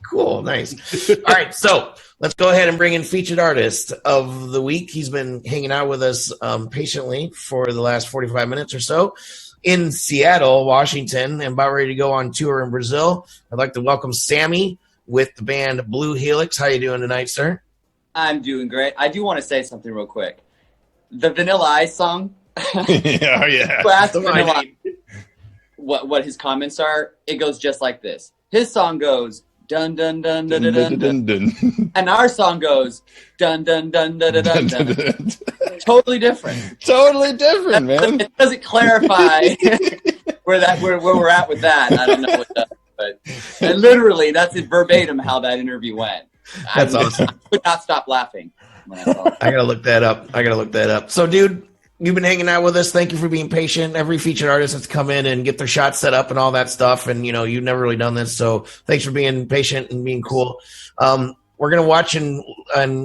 Cool, nice. All right, so let's go ahead and bring in featured artist of the week. He's been hanging out with us patiently for the last 45 minutes or so in Seattle, Washington, and about ready to go on tour in Brazil. I'd like to welcome Sammy with the band Blue Helix. How you doing tonight, sir? I'm doing great. I do want to say something real quick. The Vanilla Ice song. Yeah. Vanilla, what his comments are. It goes just like this. His song goes dun dun dun dun dun dun, dun, dun. And our song goes dun dun dun dun dun dun. Dun, dun. Totally different. Totally different, man. It doesn't clarify where we're at with that. I don't know what does, but literally that's it verbatim how that interview went. That's awesome. I could not stop laughing when I saw it. I gotta look that up. So, dude, you've been hanging out with us. Thank you for being patient. Every featured artist has come in and get their shots set up and all that stuff. And, you know, you've never really done this. So thanks for being patient and being cool. We're going to watch and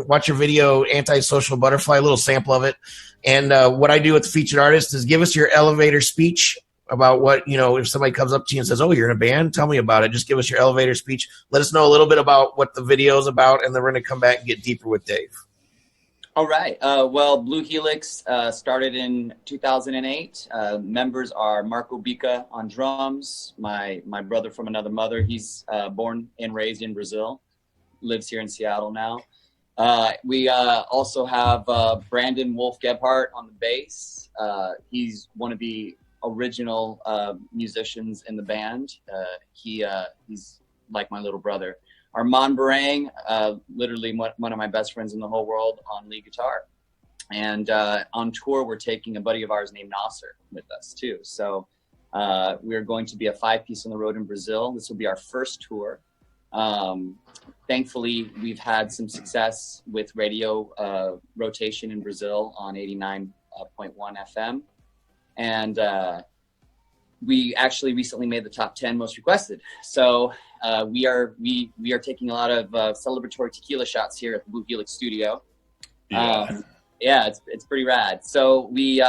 watch your video, Antisocial Butterfly, a little sample of it. And what I do with the featured artist is give us your elevator speech about what, you know, if somebody comes up to you and says, oh, you're in a band, tell me about it. Just give us your elevator speech. Let us know a little bit about what the video is about, and then we're going to come back and get deeper with Dave. All right. Well, Blue Helix started in 2008. Members are Marco Bica on drums, my brother from another mother. He's born and raised in Brazil, lives here in Seattle now. We also have Brandon Wolf Gebhardt on the bass. He's one of the original musicians in the band. He's like my little brother. Armand Barang, literally one of my best friends in the whole world, on lead guitar. And on tour, we're taking a buddy of ours named Nasser with us too. So we're going to be a 5-piece on the road in Brazil. This will be our first tour. Thankfully, we've had some success with radio rotation in Brazil on 89.1 FM. And we actually recently made the top 10 most requested. So we are taking a lot of celebratory tequila shots here at the Blue Helix studio. Yeah, it's pretty rad. So we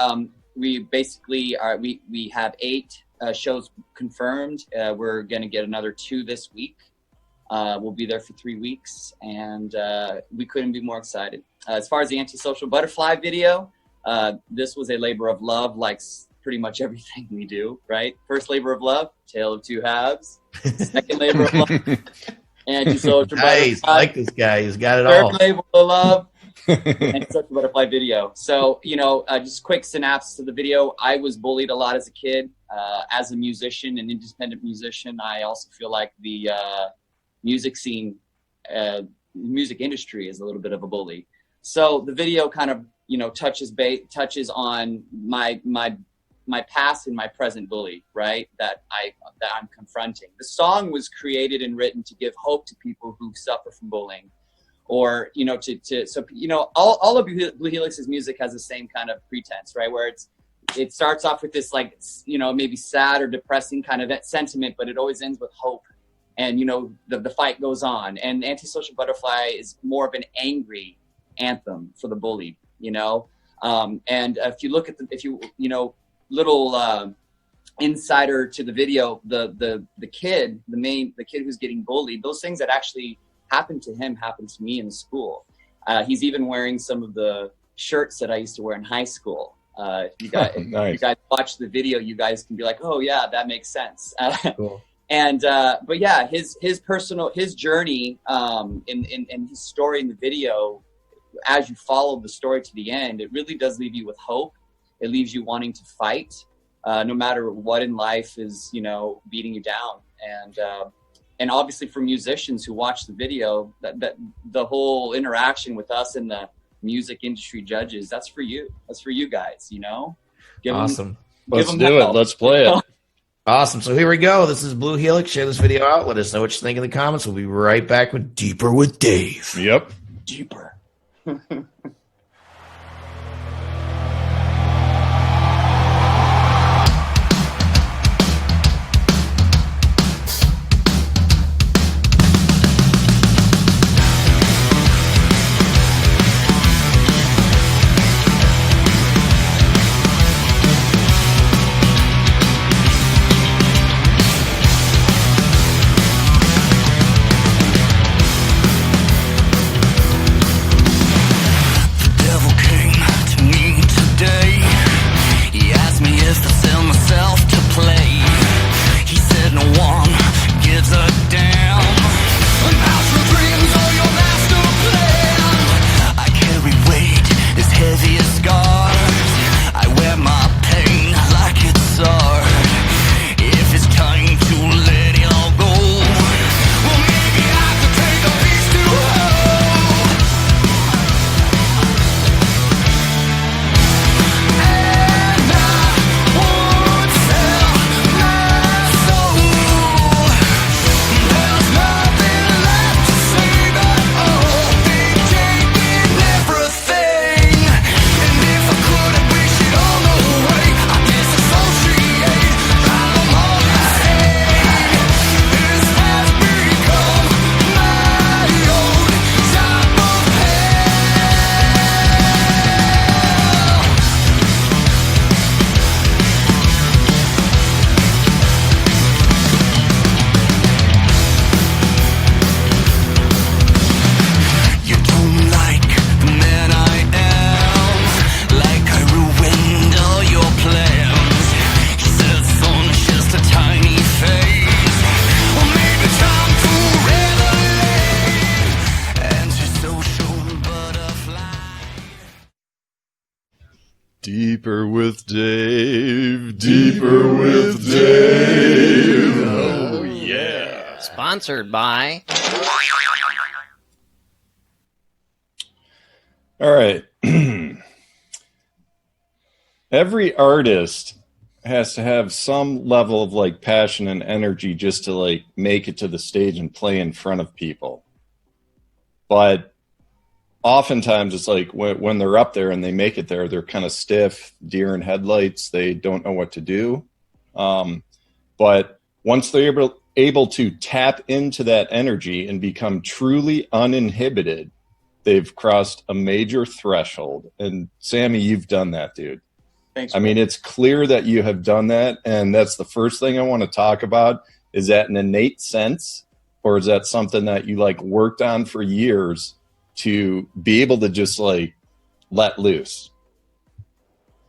basically we have 8 shows confirmed. We're gonna get another 2 this week. We'll be there for 3 weeks, and we couldn't be more excited. As far as the Antisocial Butterfly video, this was a labor of love, like pretty much everything we do, right? First labor of love, Tale of Two Halves. Second labor of love, Antisocial Nice. Butterfly. I like this guy. He's got it Third all. labor of love, Antisocial Butterfly video. So, you know, just quick synopsis of the video. I was bullied a lot as a kid. As a musician, an independent musician, I also feel like the music scene, music industry is a little bit of a bully. So the video kind of, you know, touches on my past and my present bully, right? That I'm confronting. The song was created and written to give hope to people who suffer from bullying, or, you know, so, you know, all of Blue Helix's music has the same kind of pretense, right? Where it starts off with this, like, you know, maybe sad or depressing kind of sentiment, but it always ends with hope. And, you know, the fight goes on. And Antisocial Butterfly is more of an angry anthem for the bullied, you know? And if you look at little insider to the video, the kid who's getting bullied, those things that actually happened to him happened to me in school. He's even wearing some of the shirts that I used to wear in high school. If you guys watch the video, you guys can be like, oh yeah, that makes sense. Cool. And but yeah, his journey in his story in the video, as you follow the story to the end, it really does leave you with hope. It leaves you wanting to fight, no matter what in life is, you know, beating you down. And obviously for musicians who watch the video, that the whole interaction with us and the music industry judges, that's for you. That's for you guys, you know? Awesome. Let's do it. Let's play it. Awesome. So here we go. This is Blue Helix. Share this video out. Let us know what you think in the comments. We'll be right back with Deeper with Dave. Yep. Deeper. Deeper with Dave. Deeper with Dave. Oh, yeah. Sponsored by. All right. Every artist has to have some level of like passion and energy just to like make it to the stage and play in front of people. But oftentimes it's like when they're up there and they make it there, they're kind of stiff, deer in headlights. They don't know what to do. But once they're able to tap into that energy and become truly uninhibited, they've crossed a major threshold. And Sammy, you've done that, dude. Thanks. I mean, it's clear that you have done that. And that's the first thing I want to talk about. Is that an innate sense, or is that something that you like worked on for years to be able to just like let loose?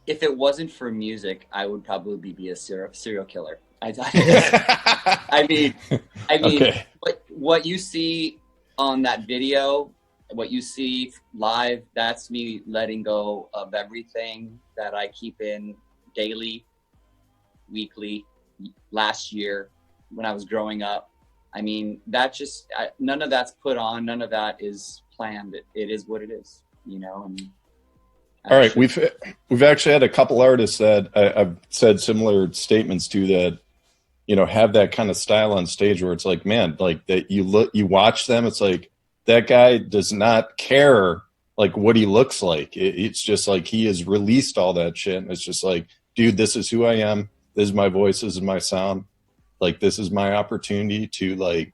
If it wasn't for music, I would probably be a serial killer. I mean, Okay. what you see on that video, what you see live, that's me letting go of everything that I keep in daily, weekly, last year when I was growing up. I mean, none of that's put on, none of that is planned. It is what it is, you know. And all right, we've actually had a couple artists that I've said similar statements to that, you know, have that kind of style on stage where it's like, man, like that you watch them, it's like that guy does not care like what he looks like. It's just like he has released all that shit, and it's just like, dude, this is who I am. This is my voice. This is my sound. Like, this is my opportunity to like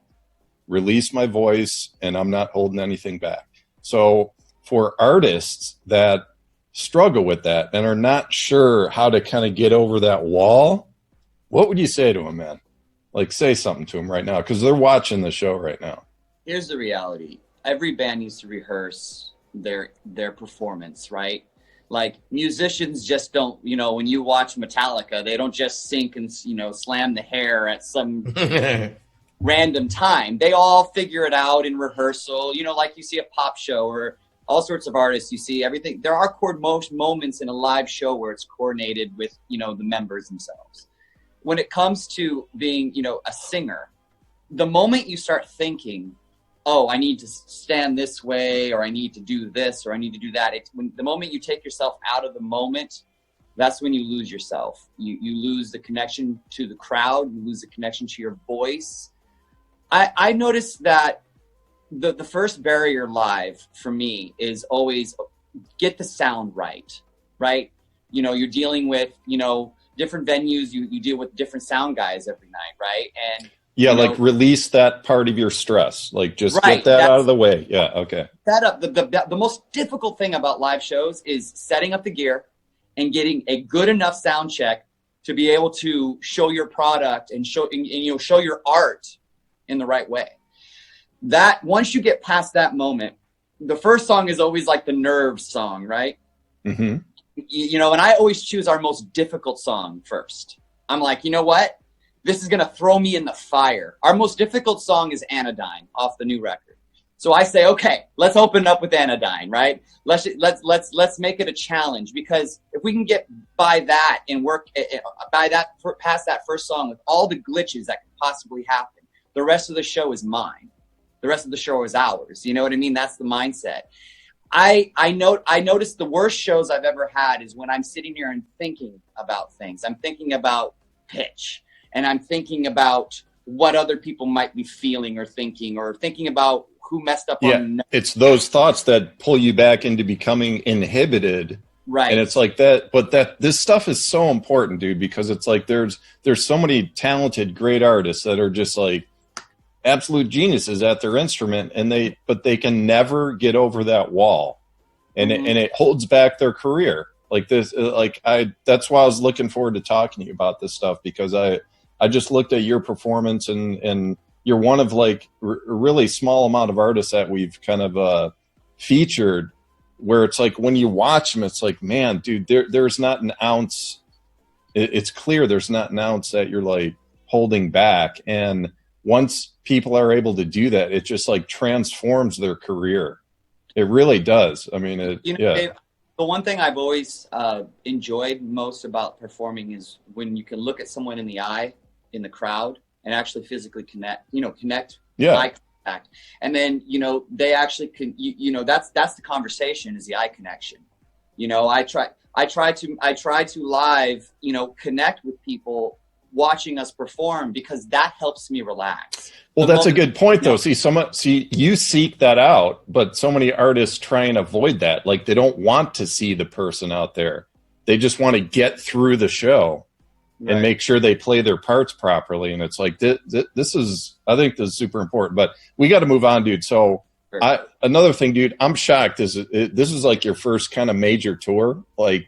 release my voice, and I'm not holding anything back. So for artists that struggle with that and are not sure how to kind of get over that wall, what would you say to them, man? Like, say something to them right now, because they're watching the show right now. Here's the reality. Every band needs to rehearse their performance, right? Like, musicians just don't, you know, when you watch Metallica, they don't just sink and, you know, slam the hair at some random time. They all figure it out in rehearsal, you know, like you see a pop show or all sorts of artists, you see everything. There are moments in a live show where it's coordinated with, you know, the members themselves. When it comes to being, you know, a singer, the moment you start thinking, oh, I need to stand this way, or I need to do this, or I need to do that. The moment you take yourself out of the moment, that's when you lose yourself. You lose the connection to the crowd. You lose the connection to your voice. I noticed that the first barrier live for me is always get the sound right? You know, you're dealing with, you know, different venues. You deal with different sound guys every night, right? And yeah, you know, like release that part of your stress. Like, just right, get that out of the way. Yeah, okay. Set up the most difficult thing about live shows is setting up the gear and getting a good enough sound check to be able to show your product and show your art in the right way. That once you get past that moment, the first song is always like the nerve song, right? Mm-hmm. You know, and I always choose our most difficult song first. I'm like, you know what? This is going to throw me in the fire. Our most difficult song is Anodyne off the new record. So I say, okay, let's open up with Anodyne, right? Let's make it a challenge, because if we can get by that and work past that first song with all the glitches that could possibly happen, the rest of the show is mine. The rest of the show is ours. You know what I mean? That's the mindset. I noticed the worst shows I've ever had is when I'm sitting here and thinking about things. I'm thinking about pitch, and I'm thinking about what other people might be feeling or thinking about who messed up on. It's those thoughts that pull you back into becoming inhibited. Right. And it's like that, but this stuff is so important, dude, because it's like there's so many talented, great artists that are just like absolute geniuses at their instrument, but they can never get over that wall. And it holds back their career. Like this, that's why I was looking forward to talking to you about this stuff, because I just looked at your performance, and you're one of like a really small amount of artists that we've kind of featured, where it's like when you watch them, it's like, man, dude, there's not an ounce. It's clear there's not an ounce that you're like holding back. And once people are able to do that, it just like transforms their career. It really does. I mean, Dave, The one thing I've always enjoyed most about performing is when you can look at someone in the eye in the crowd and actually physically connect, Yeah. eye contact. And then, they actually can, that's the conversation, is the eye connection. I try to live, connect with people watching us perform, because that helps me relax. Well, that's a good point, though. See, you seek that out, but so many artists try and avoid that. Like, they don't want to see the person out there. They just want to get through the show and make sure they play their parts properly. And it's like, I think this is super important. But we got to move on, dude. So another thing, dude, I'm shocked. This is like your first kind of major tour. Like,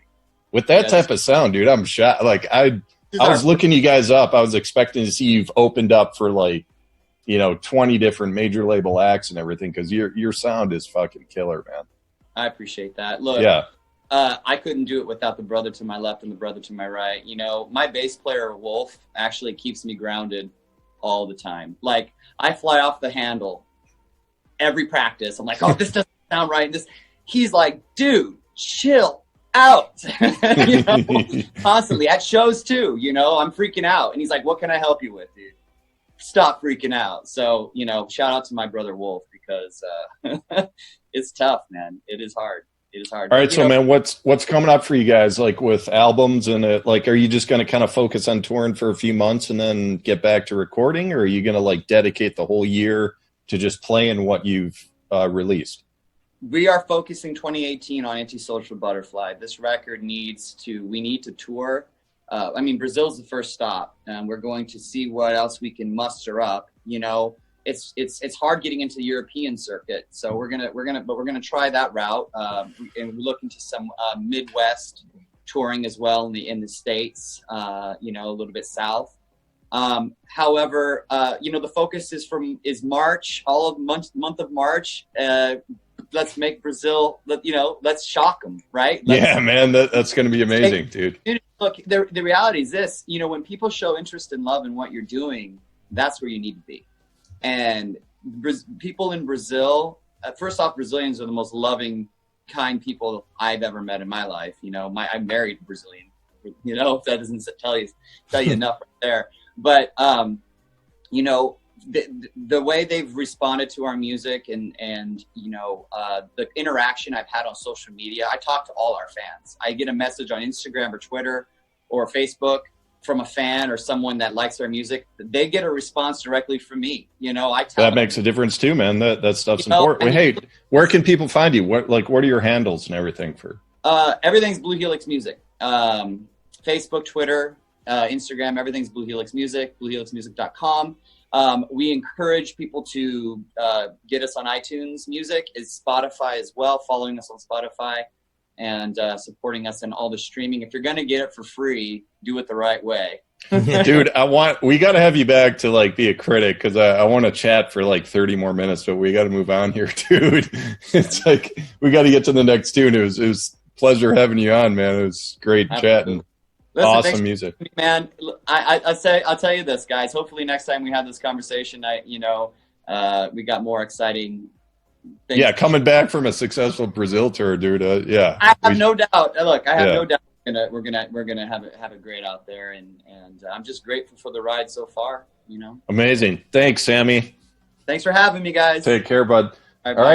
with that type of sound, dude, I'm shocked. Like, I was looking you guys up. I was expecting to see you've opened up for, like, 20 different major label acts and everything, because your sound is fucking killer, man. I appreciate that. Look, I couldn't do it without the brother to my left and the brother to my right. My bass player, Wolf, actually keeps me grounded all the time. Like, I fly off the handle every practice. I'm like, oh, this doesn't sound right. And he's like, dude, chill out. Constantly at shows too, I'm freaking out. And he's like, what can I help you with, dude? Stop freaking out. So, shout out to my brother Wolf, because it's tough, man. It is hard. All right, so man, what's coming up for you guys, like with albums and like, are you just going to kind of focus on touring for a few months and then get back to recording, or are you going to like dedicate the whole year to just playing what you've released? We are focusing 2018 on Antisocial Butterfly. This record we need to tour. Brazil's the first stop, and we're going to see what else we can muster up. It's hard getting into the European circuit, so we're gonna try that route, and we're looking to some Midwest touring as well in the States, a little bit south. However, the focus is March, all of month of March. Let's make Brazil, let's shock them, right? Man, that's going to be amazing, dude. Look, the reality is this, when people show interest and love in what you're doing, that's where you need to be. And people in Brazil, first off, Brazilians are the most loving, kind people I've ever met in my life. I married a Brazilian, if that doesn't tell you enough right there. But, the way they've responded to our music and the interaction I've had on social media, I talk to all our fans. I get a message on Instagram or Twitter or Facebook from a fan or someone that likes our music. They get a response directly from me. I tell that them, makes a difference too, man. That stuff's important. Hey, where can people find you? What are your handles and everything for? Everything's Blue Helix Music. Facebook, Twitter, Instagram, everything's Blue Helix Music, bluehelixmusic.com. We encourage people to get us on iTunes Music, is Spotify as well, following us on Spotify, and supporting us in all the streaming. If you're going to get it for free, do it the right way. Dude, we got to have you back to like be a critic, because I want to chat for like 30 more minutes, but we got to move on here, dude. It's like we got to get to the next tune. It was a pleasure having you on, man. It was great chatting. Listen, awesome music, man. I'll tell you this, guys. Hopefully, next time we have this conversation, we got more exciting things. Yeah, coming back from a successful Brazil tour, dude. I have no doubt. Look, I have no doubt we're gonna have it great out there, and I'm just grateful for the ride so far. Amazing. Thanks, Sammy. Thanks for having me, guys. Take care, bud. All right. All right.